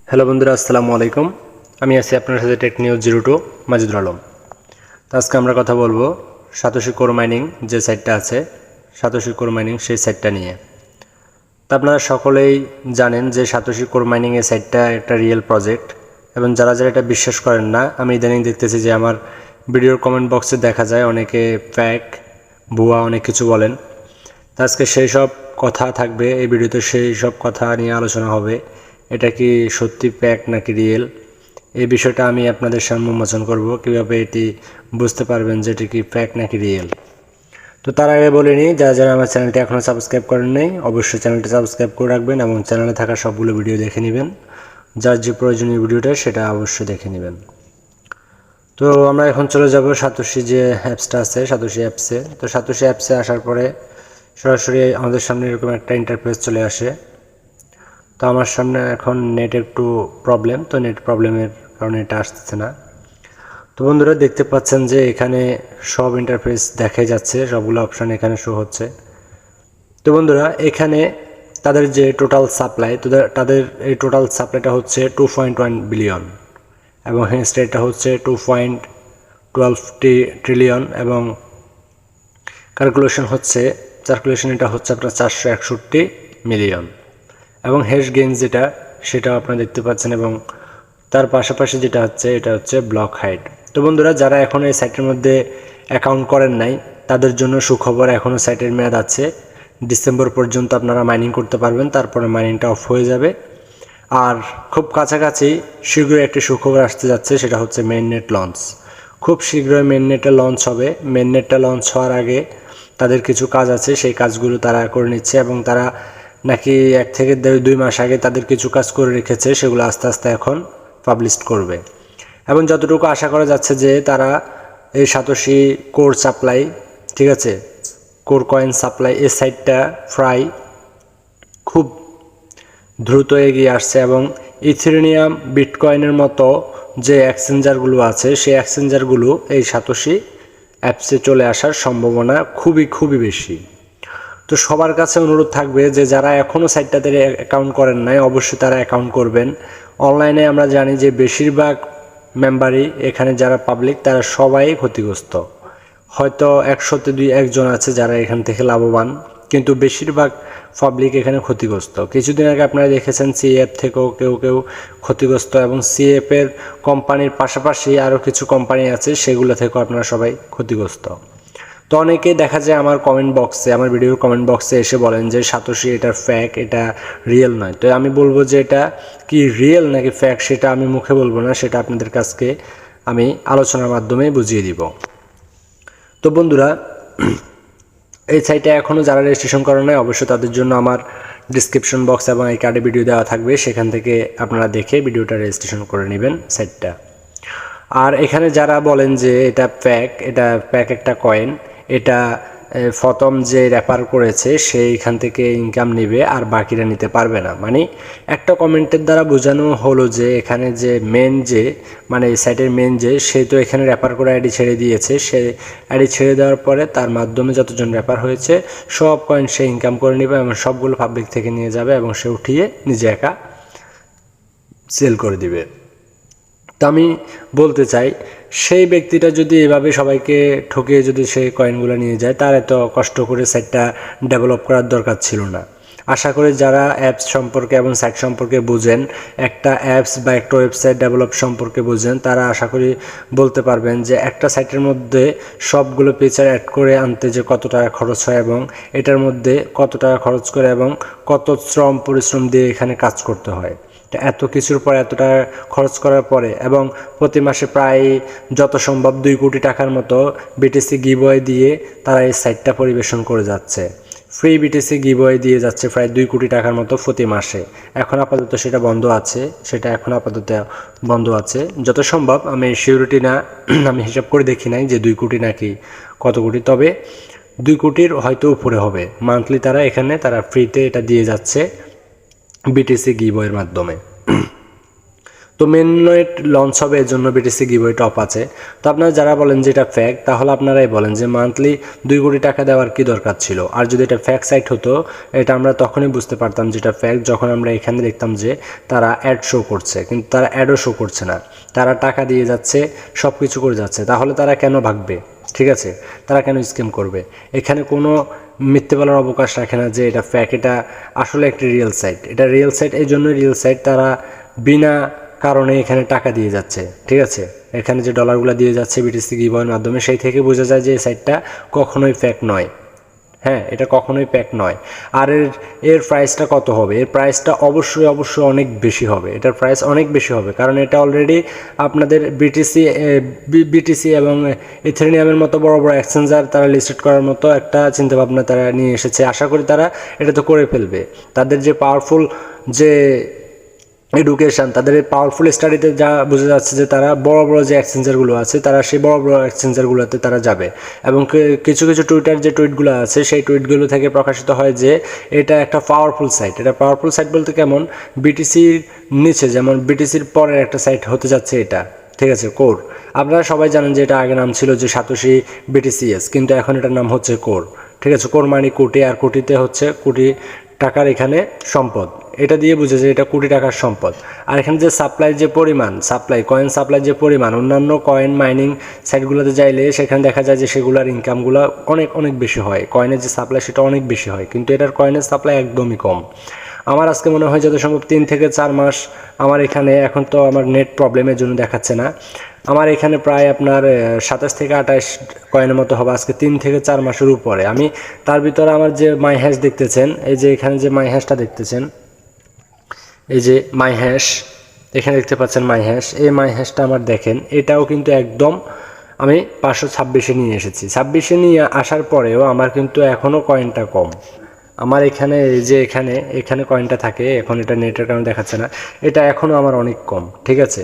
Hello বন্ধুরা, আসসালামু আলাইকুম। আমি আছি আপনার সাথে টেক নিউজ 02 মাজিদুল আলম। তো আজকে আমরা কথা বলবো সাতোশি কোর মাইনিং যে সাইটটা আছে, সাতোশি কোর মাইনিং সেই সাইটটা নিয়ে। তো আপনারা সকলেই জানেন যে সাতোশি কোর মাইনিং এই সাইটটা একটা রিয়েল প্রজেক্ট, এবং যারা যারা এটা বিশ্বাস করেন না, আমি ইদানিং দেখতেছি যে আমার ভিডিওর কমেন্ট বক্সে দেখা যায় অনেকে ফ্যাক ভুয়া অনেক কিছু বলেন। তো আজকে সেই সব কথা থাকবে এই ভিডিওতে, সেই সব কথা নিয়ে আলোচনা হবে। এটা কি সত্যি ফ্যাক নাকি রিয়েল, এই বিষয়টা আমি আপনাদের সামনে উন্মোচন করব। কীভাবে এটি বুঝতে পারবেন যে এটি কি ফ্যাক নাকি রিয়েল। তো তার আগে বলে নিই, যারা যারা আমার চ্যানেলটি এখনও সাবস্ক্রাইব করেন নাই, অবশ্যই চ্যানেলটি সাবস্ক্রাইব করে রাখবেন এবং চ্যানেলে থাকা সবগুলো ভিডিও দেখে নেবেন। যার যে প্রয়োজনীয় ভিডিওটা সেটা অবশ্যই দেখে নেবেন। তো আমরা এখন চলে যাব সাতোশি যে অ্যাপসটা আছে, সাতোশি অ্যাপসে। তো সাতোশি অ্যাপসে আসার পরে সরাসরি আমাদের সামনে এরকম একটা ইন্টারফেস চলে আসে। তো আমার সামনে এখন নেট একটু প্রবলেম, তো নেট প্রবলেমের কারণে এটা আসতেছে না। তো বন্ধুরা দেখতে পাচ্ছেন যে এখানে সব ইন্টারফেস দেখাই যাচ্ছে, সবগুলো অপশান এখানে শো হচ্ছে। তো বন্ধুরা এখানে তাদের যে টোটাল সাপ্লাই, তাদের এই টোটাল সাপ্লাইটা হচ্ছে 2.1 বিলিয়ন এবং হেন্স রেটটা হচ্ছে 2.12 ট্রিলিয়ন এবং সার্কুলেশন এটা হচ্ছে আপনার 461 মিলিয়ন এবং হ্যাশ গেইন যেটা সেটা আপনারা দেখতে পাচ্ছেন, এবং তার পাশাপাশি যেটা হচ্ছে এটা হচ্ছে ব্লক হাইট। তো বন্ধুরা যারা এখন এই সাইটের মধ্যে অ্যাকাউন্ট করেন নাই তাদের জন্য সুখবর, এখনও সাইটের মেয়াদ আছে, ডিসেম্বর পর্যন্ত আপনারা মাইনিং করতে পারবেন, তারপরে মাইনিংটা অফ হয়ে যাবে। আর খুব কাছাকাছি শীঘ্রই একটি সুখবর আসতে যাচ্ছে, সেটা হচ্ছে মেইননেট লঞ্চ। খুব শীঘ্রই মেইননেটটা লঞ্চ হবে। মেইননেটটা লঞ্চ হওয়ার আগে তাদের কিছু কাজ আছে, সেই কাজগুলো তারা করে নিচ্ছে এবং তারা নাকি 1 থেকে 2 মাস আগে তাদের কিছু কাজ করে রেখেছে, সেগুলো আস্তে আস্তে এখন পাবলিশ করবে। এবং যতটুকু আশা করা যাচ্ছে যে তারা এই সাতোশি কোর সাপ্লাই, ঠিক আছে, কোর কয়েন সাপ্লাই এই সাইটটা প্রায় খুব দ্রুত এগিয়ে আসছে এবং ইথেরিয়াম বিটকয়েনের মতো যে এক্সচেঞ্জারগুলো আছে সেই এক্সচেঞ্জারগুলো এই সাতোশি অ্যাপসে চলে আসার সম্ভাবনা খুবই বেশি। তো সবার কাছে অনুরোধ থাকবে যে যারা এখনও সাইটটাতে অ্যাকাউন্ট করেন নাই অবশ্যই তারা অ্যাকাউন্ট করবেন। অনলাইনে আমরা জানি যে বেশিরভাগ মেম্বারই এখানে যারা পাবলিক তারা সবাই ক্ষতিগ্রস্ত। হয়তো 100-তে 2-1 আছে যারা এখান থেকে লাভবান, কিন্তু বেশিরভাগ পাবলিক এখানে ক্ষতিগ্রস্ত। কিছুদিন আগে আপনারা দেখেছেন সিএফ থেকেও কেউ ক্ষতিগ্রস্ত, এবং সিএফের কোম্পানির পাশাপাশি আরও কিছু কোম্পানি আছে সেগুলো থেকেও আপনারা সবাই ক্ষতিগ্রস্ত। তো অনেকেই দেখা যায় আমার ভিডিওর কমেন্ট বক্সে এসে বলেন যে সাতোশি এটা ফ্যাক, এটা রিয়েল নয়। তো আমি বলবো যে এটা কি রিয়েল নাকি ফ্যাক সেটা আমি মুখে বলবো না, সেটা আপনাদের কাছে আমি আলোচনার মাধ্যমে বুঝিয়ে দিব। তো বন্ধুরা এই সাইটে এখনও যারা রেজিস্ট্রেশন করেন নাই অবশ্যই তাদের জন্য আমার ডিসক্রিপশন বক্স এবং এই কার্ডে ভিডিও দেওয়া থাকবে, সেখান থেকে আপনারা দেখে ভিডিওটা রেজিস্ট্রেশন করে নেবেন সাইটটা। আর এখানে যারা বলেন যে এটা ফ্যাক একটা কয়েন, এটা প্রথম যে র্যাপার করেছে সেইখান থেকে ইনকাম নেবে আর বাকিরা নিতে পারবে না, মানে একটা কমেন্টের দ্বারা বোঝানো হলো যে এখানে যে এই সাইটের সে তো এখানে র্যাপার করে আইডি ছেড়ে দিয়েছে, সে আইডি ছেড়ে দেওয়ার পরে তার মাধ্যমে যতজন র্যাপার হয়েছে সব কয়েন সে ইনকাম করে নেবে এবং সবগুলো পাবলিক থেকে নিয়ে যাবে এবং সে উঠিয়ে নিজে একা সেল করে দিবে। তো আমি বলতে চাই সেই ব্যক্তিটা যদি এভাবে সবাইকে ঠকিয়ে যদি সেই কয়েনগুলো নিয়ে যায়, তার এত কষ্ট করে সাইটটা ডেভেলপ করার দরকার ছিল না। আশা করি যারা অ্যাপস সম্পর্কে এবং সাইট সম্পর্কে বুঝেন, একটা অ্যাপস বা একটা ওয়েবসাইট ডেভেলপ সম্পর্কে বুঝেন, তারা আশা করি বলতে পারবেন যে একটা সাইটের মধ্যে সবগুলো ফিচার অ্যাড করে আনতে যে কত টাকা খরচ হয় এবং এটার মধ্যে কত টাকা খরচ করে এবং কত পরিশ্রম দিয়ে এখানে কাজ করতে হয়। এত কিছুর পর এত টাকা খরচ করার পরে এবং প্রতি মাসে প্রায় যত সম্ভব 2 কোটি টাকার মতো বিটিসি গিভওয়ে দিয়ে তারা এই সাইটটা পরিবেশন করে যাচ্ছে। ফ্রি বিটিসি গিভওয়ে দিয়ে যাচ্ছে প্রায় 2 কোটি টাকার মতো প্রতি মাসে। এখন আপাতত সেটা বন্ধ আছে যত সম্ভব। আমি সিউরিটি না, আমি হিসাব করে দেখি নাই যে 2 কোটি নাকি কত কোটি, তবে 2 কোটির হয়তো উপরে হবে। মান্থলি তারা ফ্রিতে এটা দিয়ে যাচ্ছে বিটিসি গিভওয়ের মাধ্যমে। তো মেননেট লঞ্চ হবে এর জন্য বিটিসি গিভওয়ে টপ আছে। তো আপনারা যারা বলেন যে এটা ফ্যাক, তাহলে আপনারাই বলেন যে মান্থলি 2 কোটি টাকা দেওয়ার কি দরকার ছিল। আর যদি এটা ফ্যাক সাইট হতো, এটা আমরা তখনই বুঝতে পারতাম যেটা ফ্যাক যখন আমরা এখানে দেখতাম যে তারা অ্যাড শো করছে, কিন্তু তারা অ্যাডও শো করছে না, তারা টাকা দিয়ে যাচ্ছে, সব কিছু করে যাচ্ছে। তাহলে তারা কেন ভাগবে? ঠিক আছে, তারা কেন স্ক্যাম করবে? এখানে কোনো মিথ্যে বলার অবকাশ রাখে না যে এটা ফ্যাক, এটা আসলে একটি রিয়েল সাইট। এটা রিয়েল সাইট এই জন্য রিয়েল সাইট, তারা বিনা কারণে এখানে টাকা দিয়ে যাচ্ছে। ঠিক আছে, এখানে যে ডলারগুলো দিয়ে যাচ্ছে বিটিসি গিভওয়ের মাধ্যমে, সেই থেকে বোঝা যায় যে এই সাইটটা কখনোই ফ্যাক নয়। হ্যাঁ, এটা কখনোই প্যাক নয়। আর এর প্রাইসটা কত হবে? এর প্রাইসটা অবশ্যই অনেক বেশি হবে। এটার প্রাইস অনেক বেশি হবে, কারণ এটা অলরেডি আপনাদের বিটিসি এবং ইথেরিয়ামের মতো বড় বড় এক্সচেঞ্জার তারা লিস্টেড করার মতো একটা চিন্তাভাবনা তারা নিয়ে এসেছে। আশা করি তারা এটা তো করে ফেলবে। তাদের যে পাওয়ারফুল যে এডুকেশান, তাদের এই পাওয়ারফুল স্টাডিতে যা বোঝা যাচ্ছে যে তারা বড় বড় যে এক্সচেঞ্জারগুলো আছে, তারা সেই বড় বড় এক্সচেঞ্জারগুলোতে তারা যাবে। এবং কিছু টুইটার যে টুইটগুলো আছে, সেই টুইটগুলো থেকে প্রকাশিত হয় যে এটা একটা পাওয়ারফুল সাইট। এটা পাওয়ারফুল সাইট বলতে কেমন, বিটিসির নিচে যেমন বিটিসির পরের একটা সাইট হতে যাচ্ছে এটা। ঠিক আছে, কোর। আপনারা সবাই জানেন যে এটা আগে নাম ছিল যে সাতোশি বিটিসিএস, কিন্তু এখন এটার নাম হচ্ছে কোর। ঠিক আছে, কোর মানে কোটি, আর কোটিতে হচ্ছে কোটি টাকার এখানে সম্পদ। এটা দিয়ে বুঝে যে এটা কোটি টাকার সম্পদ। আর এখানে যে সাপ্লাই যে পরিমাণ, কয়েন সাপ্লাই যে পরিমাণ, অন্যান্য কয়েন মাইনিং সাইটগুলোতে যাইলে সেখানে দেখা যায় যে সেগুলোর ইনকামগুলো অনেক বেশি হয়। কয়েনের যে সাপ্লাই সেটা অনেক বেশি হয়, কিন্তু এটার কয়েনের সাপ্লাই একদমই কম। আমার আজকে মনে হয় যত সম্ভব 3 থেকে 4 মাস আমার এখানে, এখন তো আমার নেট প্রবলেমের জন্য দেখাচ্ছে না, আমার এখানে প্রায় আপনার 27 থেকে 28 কয়েনের মতো হবে আজকে 3 থেকে 4 মাসের উপরে। আমি তার ভিতরে আমার যে মাই হ্যাশ দেখতেছেন, এই যে এখানে যে মাই হ্যাশটা দেখতেছেন, এই যে মাই হ্যাশ এখানে দেখতে পাচ্ছেন মাই হ্যাশ, এই মাই হ্যাশটা আমার দেখেন, এটাও কিন্তু একদম আমি 526-এ নিয়ে এসেছি। 26-এ নিয়ে আসার পরেও আমার কিন্তু এখনও কয়েনটা কম। আমার এখানে এই যে এখানে কয়েনটা থাকে, এখন এটা নেটের কারণে দেখাচ্ছে না, এটা এখনও আমার অনেক কম। ঠিক আছে,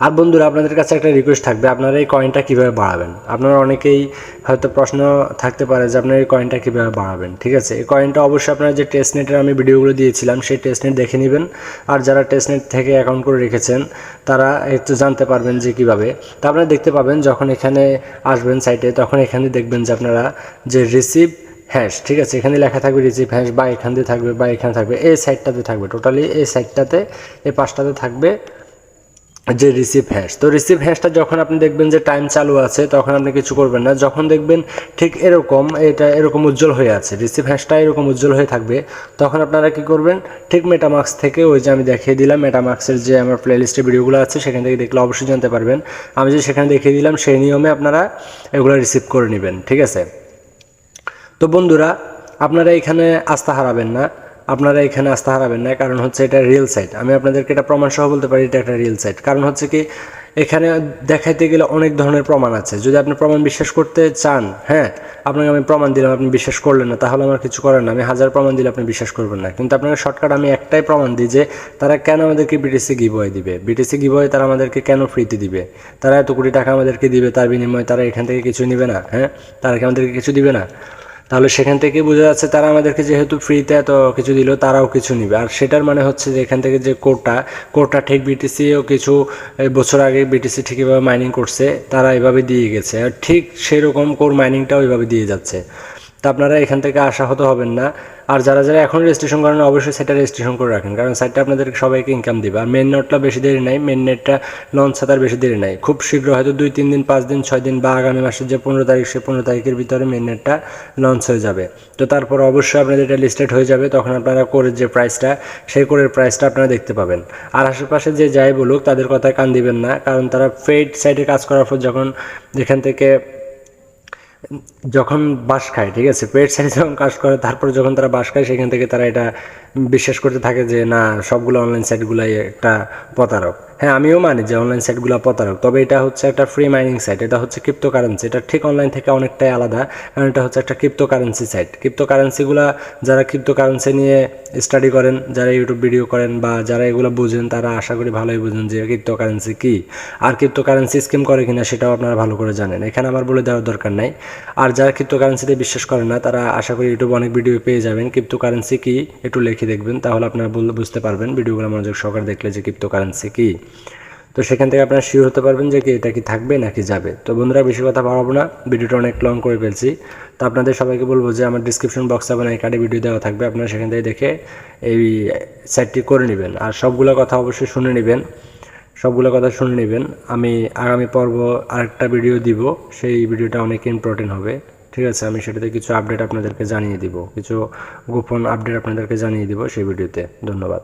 আর বন্ধুরা আপনাদের কাছে একটা রিকোয়েস্ট থাকবে, আপনারা এই কয়েনটা কীভাবে বাড়াবেন। আপনারা অনেকেই হয়তো প্রশ্ন থাকতে পারে যে আপনারা এই কয়েনটা কীভাবে বাড়াবেন। ঠিক আছে, এই কয়েনটা অবশ্যই আপনারা যে টেস্টনেটের আমি ভিডিওগুলো দিয়েছিলাম সেই টেস্টনেট দেখে নেবেন। আর যারা টেস্টনেট থেকে অ্যাকাউন্ট করে রেখেছেন তারা একটু জানতে পারবেন যে কীভাবে। তা আপনারা দেখতে পাবেন যখন এখানে আসবেন সাইটে, তখন এখানে দেখবেন যে আপনারা যে রিসিভ হ্যাশ, ঠিক আছে, এখানে লেখা থাকবে রিসিভ হ্যাশ, বা এখান দিয়ে থাকবে, বা এখানে থাকবে, এই সাইটটাতে থাকবে, টোটালি এই সাইটটাতে এই 5টাতে থাকবে যে রিসিভ হ্যাশ। তো রিসিভ হ্যাশটা যখন আপনি দেখবেন যে টাইম চালু আছে, তখন আপনি কিছু করবেন না। যখন দেখবেন ঠিক এরকম, এটা এরকম উজ্জ্বল হয়ে আছে, রিসিভ হ্যাশটা এরকম উজ্জ্বল হয়ে থাকবে, তখন আপনারা কি করবেন, ঠিক মেটামার্কস থেকে ওই যে আমি দেখিয়ে দিলাম মেটামার্কসের যে আমার প্লেলিস্টে ভিডিওগুলো আছে সেখান থেকে দেখলে অবশ্যই জানতে পারবেন। আমি যে সেখানে দেখিয়ে দিলাম সেই নিয়মে আপনারা এগুলো রিসিভ করে নেবেন। ঠিক আছে, তো বন্ধুরা আপনারা এখানে আস্থা হারাবেন না, কারণ হচ্ছে এটা রিয়েল সাইট। আমি আপনাদেরকে এটা প্রমাণ সহ বলতে পারি এটা একটা রিয়েল সাইট। কারণ হচ্ছে কি, এখানে দেখাইতে গেলে অনেক ধরনের প্রমাণ আছে। যদি আপনি প্রমাণ বিশ্বাস করতে চান, হ্যাঁ, আপনাকে আমি প্রমাণ দিলাম, আপনি বিশ্বাস করলেন না, তাহলে আমার কিছু করার না। আমি 1000 প্রমাণ দিলে আপনি বিশ্বাস করবেন না, কিন্তু আপনাকে শর্টকাট আমি একটাই প্রমাণ দিই যে তারা কেন আমাদেরকে বিটিসি গিভওয়ে দিবে। বিটিসি গিভওয়ে তারা আমাদেরকে কেন ফ্রিতে দিবে? তারা এত কোটি টাকা আমাদেরকে দিবে, তার বিনিময়ে তারা এখান থেকে কিছু নেবে না? হ্যাঁ, তারা কি আমাদেরকে কিছু দিবে না? তাহলে সেখান থেকে বোঝা যাচ্ছে তারা আমাদেরকে যেহেতু ফ্রিতে এত কিছু দিল, তারাও কিছু নিবে। আর সেটার মানে হচ্ছে যে এখান থেকে যে কোডটা ঠিক বিটিসিও কিছু বছর আগে বিটিসি ঠিক এভাবে মাইনিং করছে, তারা এভাবে দিয়ে গেছে, আর ঠিক সেরকম কোর মাইনিংটাও এভাবে দিয়ে যাচ্ছে। তা আপনারা এখান থেকে আশাহত হবেন না। আর যারা এখন রেজিস্ট্রেশন করেন অবশ্যই সেটা রেজিস্ট্রেশন করে রাখেন, কারণ সাইটটা আপনাদের সবাইকে ইনকাম দিবে। আর মেন নেটটা বেশি দেরি নাই, মেন নেটটা লঞ্চ হতে বেশি দেরি নাই, খুব শীঘ্র, হয়তো 2-3 দিন, 5 দিন, 6 দিন, বা আগামী মাসের যে 15 তারিখ, সে 15 তারিখের ভিতরে মেন নেটটা লঞ্চ হয়ে যাবে। তো তারপর অবশ্যই আপনাদের এটা লিস্টেড হয়ে যাবে, তখন আপনারা কোরের যে প্রাইসটা, সেই কোরের প্রাইসটা আপনারা দেখতে পাবেন। আর আশেপাশে যে যাই বলুক তাদের কথায় কান দিবেন না, কারণ তারা পেইড সাইটে কাজ করার পর যখন বাস খায়, ঠিক আছে, পেট সাইডে যখন কাজ করে, তারপর যখন তারা বাস খায়, সেখান থেকে তারা এটা বিশ্বাস করতে থাকে যে না, সবগুলো অনলাইন সাইটগুলাই একটা প্রতারক। হ্যাঁ, আমিও মানি যে অনলাইন সাইটগুলো প্রতারক, তবে এটা হচ্ছে একটা ফ্রি মাইনিং সাইট, এটা হচ্ছে ক্রিপ্টোকারেন্সি। এটা ঠিক অনলাইন থেকে অনেকটাই আলাদা, কারণ এটা হচ্ছে একটা ক্রিপ্টোকারেন্সি সাইট। ক্রিপ্টোকারেন্সিগুলো যারা ক্রিপ্টোকারেন্সি নিয়ে স্টাডি করেন, যারা ইউটিউব ভিডিও করেন, বা যারা এগুলো বুঝেন, তারা আশা করি ভালোই বুঝেন যে ক্রিপ্টোকারেন্সি কী, আর ক্রিপ্টোকারেন্সি স্কিম করে কিনা সেটাও আপনারা ভালো করে জানেন, এখানে আমার বলে দেওয়ার দরকার নাই। আর যারা ক্রিপ্টোকারেন্সিতে বিশ্বাস করেন না, তারা আশা করি ইউটিউবে অনেক ভিডিও পেয়ে যাবেন। ক্রিপ্টোকারেন্সি কি একটু লিখে দেখবেন, তাহলে আপনারা বুঝতে পারবেন ভিডিওগুলো মনোযোগ সহকারে দেখলে যে ক্রিপ্টোকারেন্সি কী। তো সেখান থেকে আপনারা শিওর হতে পারবেন যে কি এটা কি থাকবে নাকি যাবে। তো বন্ধুরা বেশি কথা বাড়াবো না, ভিডিওটা অনেক লং করে ফেলছি। তো আপনাদের সবাইকে বলবো যে আমার ডিসক্রিপশন বক্সে আপনার এই কার্ডে ভিডিও দেওয়া থাকবে, আপনারা সেখান থেকে দেখে এই সাইটটি করে নেবেন। আর সবগুলো কথা অবশ্যই শুনে নেবেন, আমি আগামী পর্ব আরেকটা ভিডিও দিব, সেই ভিডিওটা অনেক ইম্পর্টেন্ট হবে। ঠিক আছে, আমি সেটাতে কিছু আপডেট আপনাদেরকে জানিয়ে দিব, কিছু গোপন আপডেট আপনাদেরকে জানিয়ে দিব সেই ভিডিওতে। ধন্যবাদ।